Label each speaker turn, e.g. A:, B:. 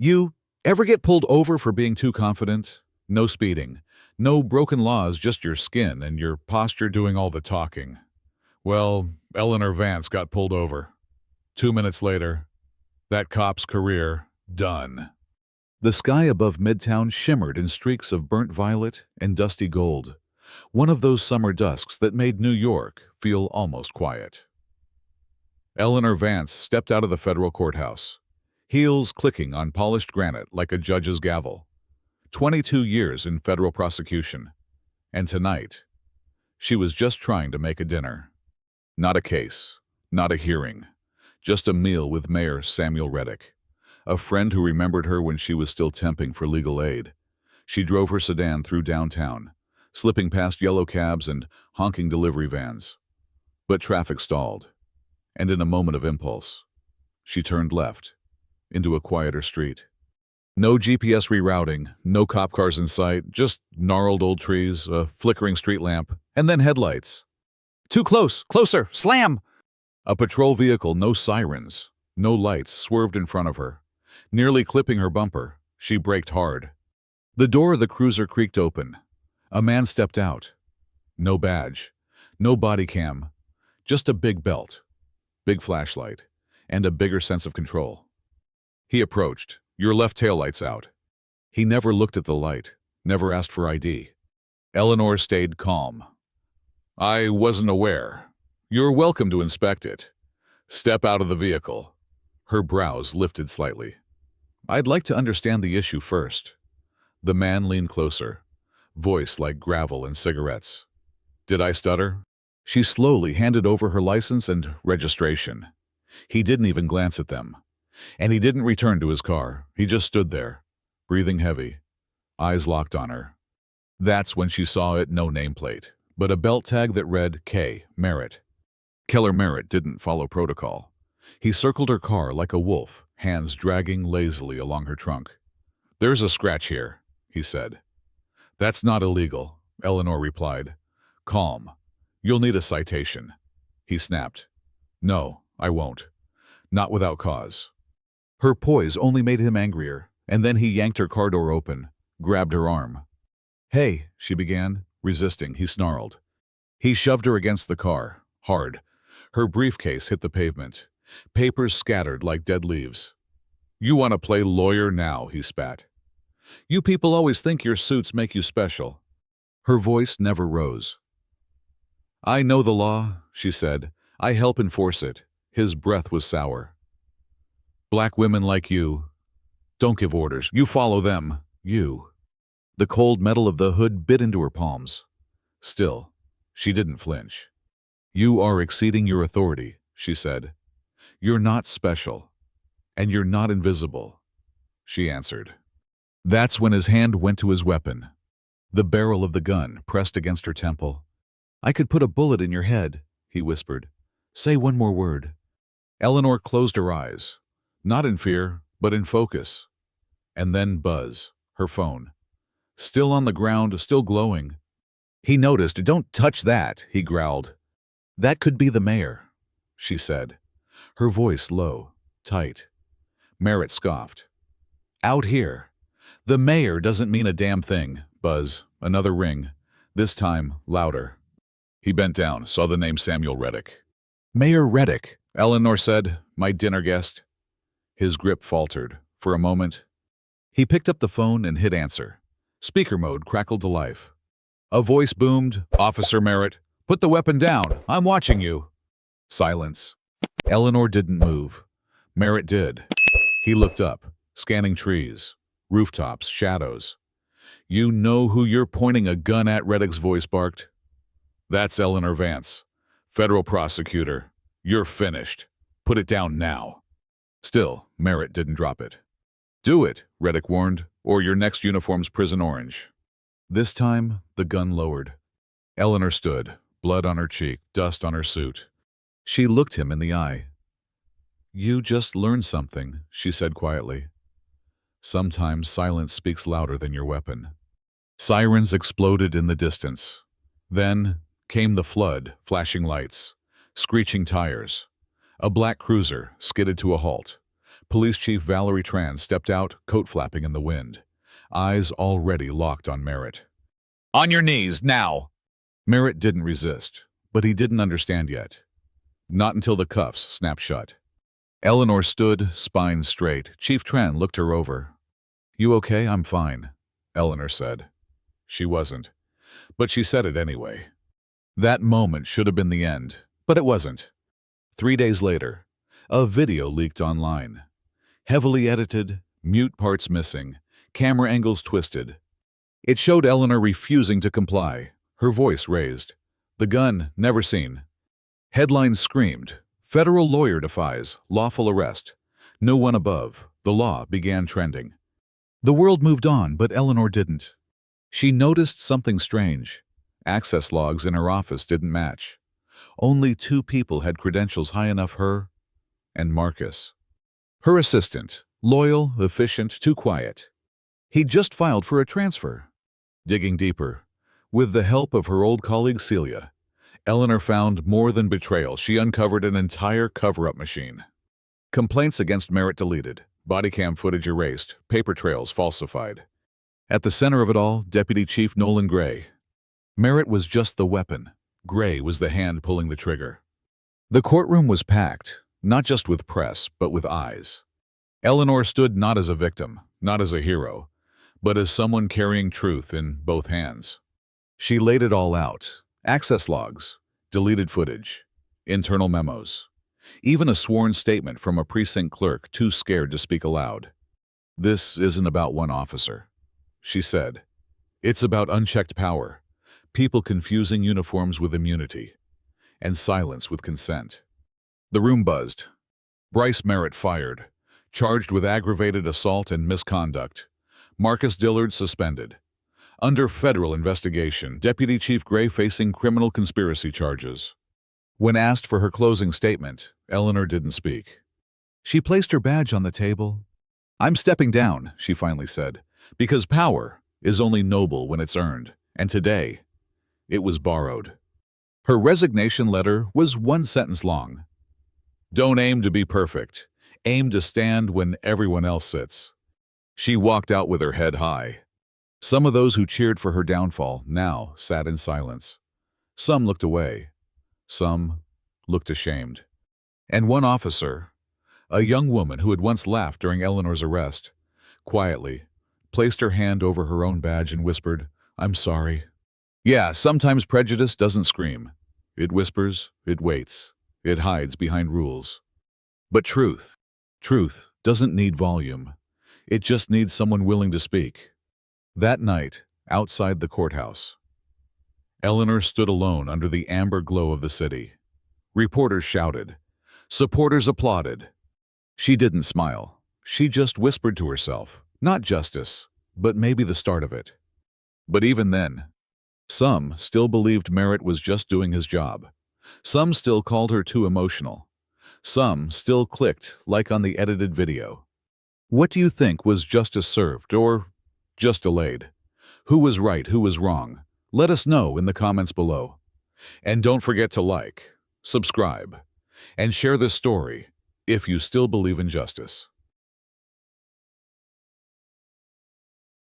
A: You ever get pulled over for being too confident? No speeding, no broken laws, just your skin and your posture doing all the talking. Well, Eleanor Vance got pulled over. 2 minutes later, that cop's career done. The sky above Midtown shimmered in streaks of burnt violet and dusty gold, one of those summer dusks that made New York feel almost quiet. Eleanor Vance stepped out of the federal courthouse, heels clicking on polished granite like a judge's gavel. 22 years in federal prosecution. And tonight, she was just trying to make a dinner. Not a case, not a hearing, just a meal with Mayor Samuel Reddick, a friend who remembered her when she was still temping for legal aid. She drove her sedan through downtown, slipping past yellow cabs and honking delivery vans. But traffic stalled, and in a moment of impulse, she turned left, into a quieter street. No GPS rerouting, no cop cars in sight, just gnarled old trees, a flickering street lamp, and then headlights. Too close! Closer! Slam! A patrol vehicle, no sirens, no lights, swerved in front of her. Nearly clipping her bumper, she braked hard. The door of the cruiser creaked open. A man stepped out. No badge, no body cam, just a big belt, big flashlight, and a bigger sense of control. He approached. Your left taillight's out. He never looked at the light, never asked for ID. Eleanor stayed calm. I wasn't aware. You're welcome to inspect it. Step out of the vehicle. Her brows lifted slightly. I'd like to understand the issue first. The man leaned closer, voice like gravel and cigarettes. Did I stutter? She slowly handed over her license and registration. He didn't even glance at them. And he didn't return to his car. He just stood there, breathing heavy, eyes locked on her. That's when she saw it, no nameplate, but a belt tag that read K. Merritt. Keller Merritt didn't follow protocol. He circled her car like a wolf, hands dragging lazily along her trunk. There's a scratch here, he said. That's not illegal, Eleanor replied. Calm. You'll need a citation. He snapped. No, I won't. Not without cause. Her poise only made him angrier, and then he yanked her car door open, grabbed her arm. Hey, she began, resisting. He snarled. He shoved her against the car, hard. Her briefcase hit the pavement. Papers scattered like dead leaves. You want to play lawyer now, he spat. You people always think your suits make you special. Her voice never rose. I know the law, she said. I help enforce it. His breath was sour. Black women like you don't give orders. You follow them. You. The cold metal of the hood bit into her palms. Still, she didn't flinch. You are exceeding your authority, she said. You're not special. And you're not invisible, she answered. That's when his hand went to his weapon. The barrel of the gun pressed against her temple. I could put a bullet in your head, he whispered. Say one more word. Eleanor closed her eyes. Not in fear, but in focus. And then buzz, her phone. Still on the ground, still glowing. He noticed. Don't touch that, he growled. That could be the mayor, she said. Her voice low, tight. Merritt scoffed. Out here. The mayor doesn't mean a damn thing. Buzz, another ring. This time, louder. He bent down, saw the name Samuel Reddick. Mayor Reddick, Eleanor said, my dinner guest. His grip faltered. For a moment, he picked up the phone and hit answer. Speaker mode crackled to life. A voice boomed, Officer Merritt, put the weapon down. I'm watching you. Silence. Eleanor didn't move. Merritt did. He looked up, scanning trees, rooftops, shadows. You know who you're pointing a gun at, Reddick's voice barked. That's Eleanor Vance, federal prosecutor. You're finished. Put it down now. Still, Merritt didn't drop it. Do it, Reddick warned, or your next uniform's prison orange. This time, the gun lowered. Eleanor stood, blood on her cheek, dust on her suit. She looked him in the eye. You just learned something, she said quietly. Sometimes silence speaks louder than your weapon. Sirens exploded in the distance. Then came the flood, flashing lights, screeching tires. A black cruiser skidded to a halt. Police Chief Valerie Tran stepped out, coat flapping in the wind, eyes already locked on Merritt. "On your knees, now!" Merritt didn't resist, but he didn't understand yet. Not until the cuffs snapped shut. Eleanor stood, spine straight. Chief Tran looked her over. "You okay?" "I'm fine," Eleanor said. She wasn't, but she said it anyway. That moment should have been the end, but it wasn't. 3 days later, a video leaked online. Heavily edited, mute parts missing, camera angles twisted. It showed Eleanor refusing to comply, her voice raised. The gun never seen. Headlines screamed, "Federal lawyer defies lawful arrest." No one above the law began trending. The world moved on, but Eleanor didn't. She noticed something strange. Access logs in her office didn't match. Only 2 people had credentials high enough, her and Marcus. Her assistant, loyal, efficient, too quiet. He'd just filed for a transfer. Digging deeper, with the help of her old colleague Celia, Eleanor found more than betrayal. She uncovered an entire cover-up machine. Complaints against Merritt deleted, body cam footage erased, paper trails falsified. At the center of it all, Deputy Chief Nolan Gray. Merritt was just the weapon. Gray was the hand pulling the trigger. The courtroom was packed, not just with press, but with eyes. Eleanor stood not as a victim, not as a hero, but as someone carrying truth in both hands. She laid it all out. Access logs, deleted footage, internal memos, even a sworn statement from a precinct clerk too scared to speak aloud. "This isn't about one officer," she said. "It's about unchecked power, people confusing uniforms with immunity, and silence with consent." The room buzzed. Bryce Merritt fired, charged with aggravated assault and misconduct. Marcus Dillard suspended. Under federal investigation, Deputy Chief Gray facing criminal conspiracy charges. When asked for her closing statement, Eleanor didn't speak. She placed her badge on the table. "I'm stepping down," she finally said, "because power is only noble when it's earned, and today, it was borrowed." Her resignation letter was 1 sentence long. "Don't aim to be perfect. Aim to stand when everyone else sits." She walked out with her head high. Some of those who cheered for her downfall now sat in silence. Some looked away. Some looked ashamed. And one officer, a young woman who had once laughed during Eleanor's arrest, quietly placed her hand over her own badge and whispered, "I'm sorry." Yeah, sometimes prejudice doesn't scream. It whispers, it waits, it hides behind rules. But truth doesn't need volume. It just needs someone willing to speak. That night, outside the courthouse, Eleanor stood alone under the amber glow of the city. Reporters shouted. Supporters applauded. She didn't smile. She just whispered to herself, not justice, but maybe the start of it. But even then, some still believed Merritt was just doing his job. Some still called her too emotional. Some still clicked like on the edited video. What do you think, was justice served or just delayed? Who was right, who was wrong? Let us know in the comments below. And don't forget to like, subscribe, and share this story if you still believe in justice.